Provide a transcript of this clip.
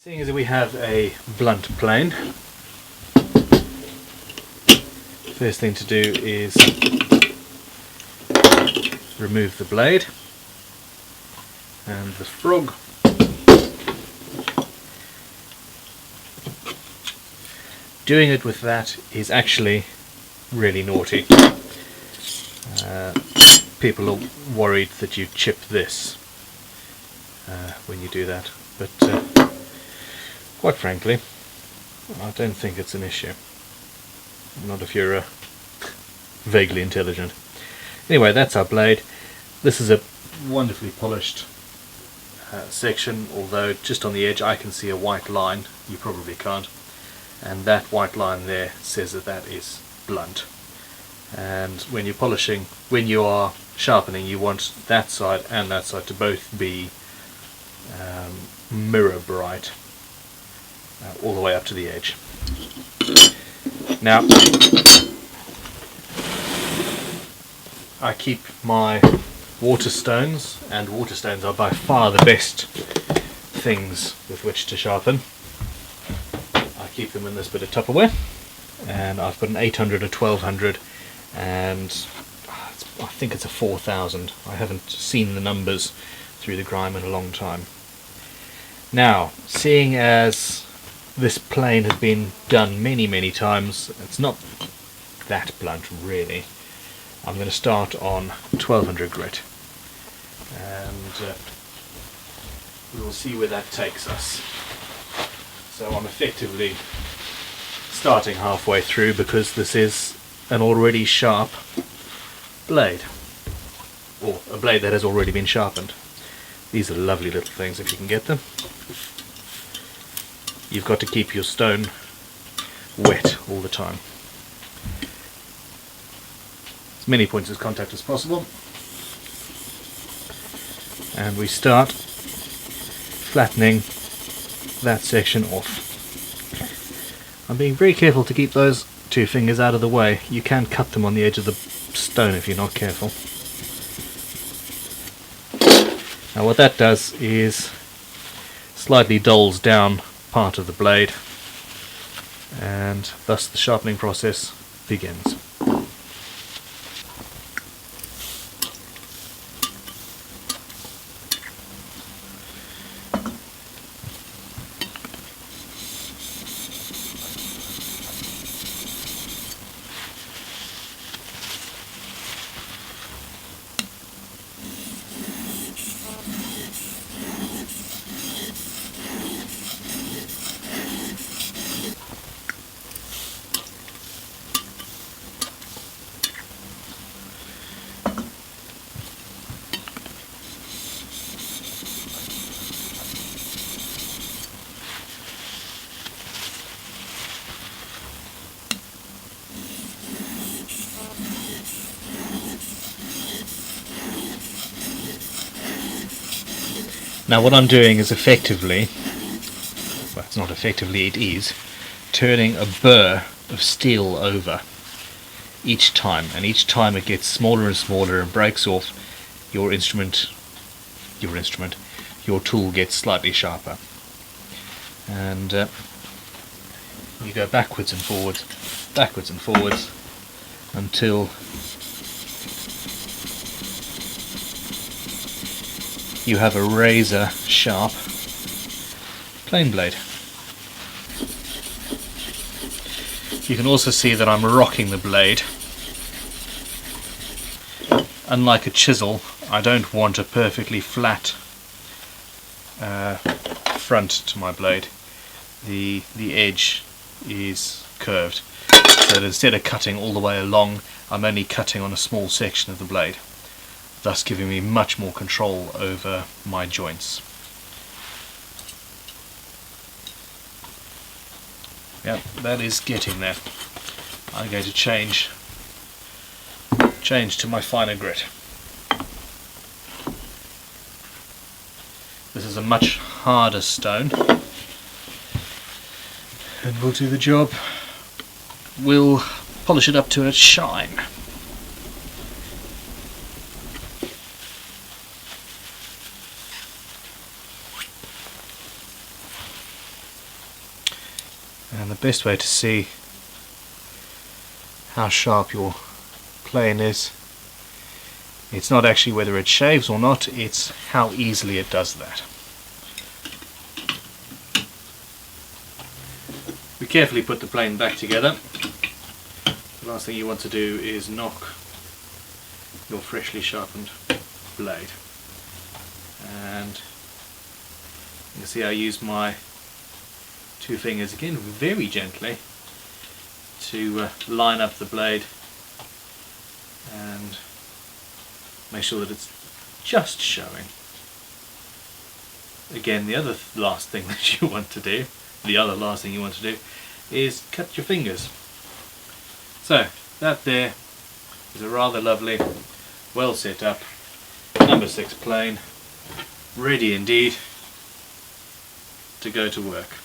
Seeing as we have a blunt plane, first thing to do is remove the blade and the frog. Doing it with that is actually really naughty. People are worried that you chip this when you do that, but quite frankly, I don't think it's an issue. Not if you're vaguely intelligent. Anyway, that's our blade. This is a wonderfully polished section, although just on the edge I can see a white line. You probably can't. And that white line there says that that is blunt. And when you're polishing, when you are sharpening, you want that side and that side to both be mirror bright all the way up to the edge. Now, I keep my Waterstones, and Waterstones are by far the best things with which to sharpen. I keep them in this bit of Tupperware, and I've got an 800, a 1200, and I think it's a 4000. I haven't seen the numbers through the grime in a long time. Now, seeing as this plane has been done many times, it's not that blunt really. I'm going to start on 1200 grit, and we will see where that takes us. So I'm effectively starting halfway through because this is an already sharp blade, or a blade that has already been sharpened. These are lovely little things if you can get them. You've got to keep your stone wet all the time. As many points of contact as possible. And we start flattening that section off. I'm being very careful to keep those two fingers out of the way. You can cut them on the edge of the stone if you're not careful. Now what that does is slightly dulls down part of the blade, and thus the sharpening process begins. Now what I'm doing is effectively, well it's not effectively, it is, turning a burr of steel over each time, and each time it gets smaller and smaller and breaks off, your tool gets slightly sharper. And you go backwards and forwards until you have a razor sharp plane blade. You can also see that I'm rocking the blade. Unlike a chisel, I don't want a perfectly flat front to my blade. The edge is curved, so that instead of cutting all the way along, I'm only cutting on a small section of the blade, thus giving me much more control over my joints. Yeah, that is getting there. I'm going to change to my finer grit. This is a much harder stone, and we'll do the job. We'll polish it up to its shine. And the best way to see how sharp your plane is, it's not actually whether it shaves or not, it's how easily it does that. We carefully put the plane back together. The last thing you want to do is knock your freshly sharpened blade. And you can see I use my two fingers again very gently to line up the blade and make sure that it's just showing. Again, the other last thing that you want to do, is cut your fingers. So that there is a rather lovely, well set up number 6 plane, ready indeed to go to work.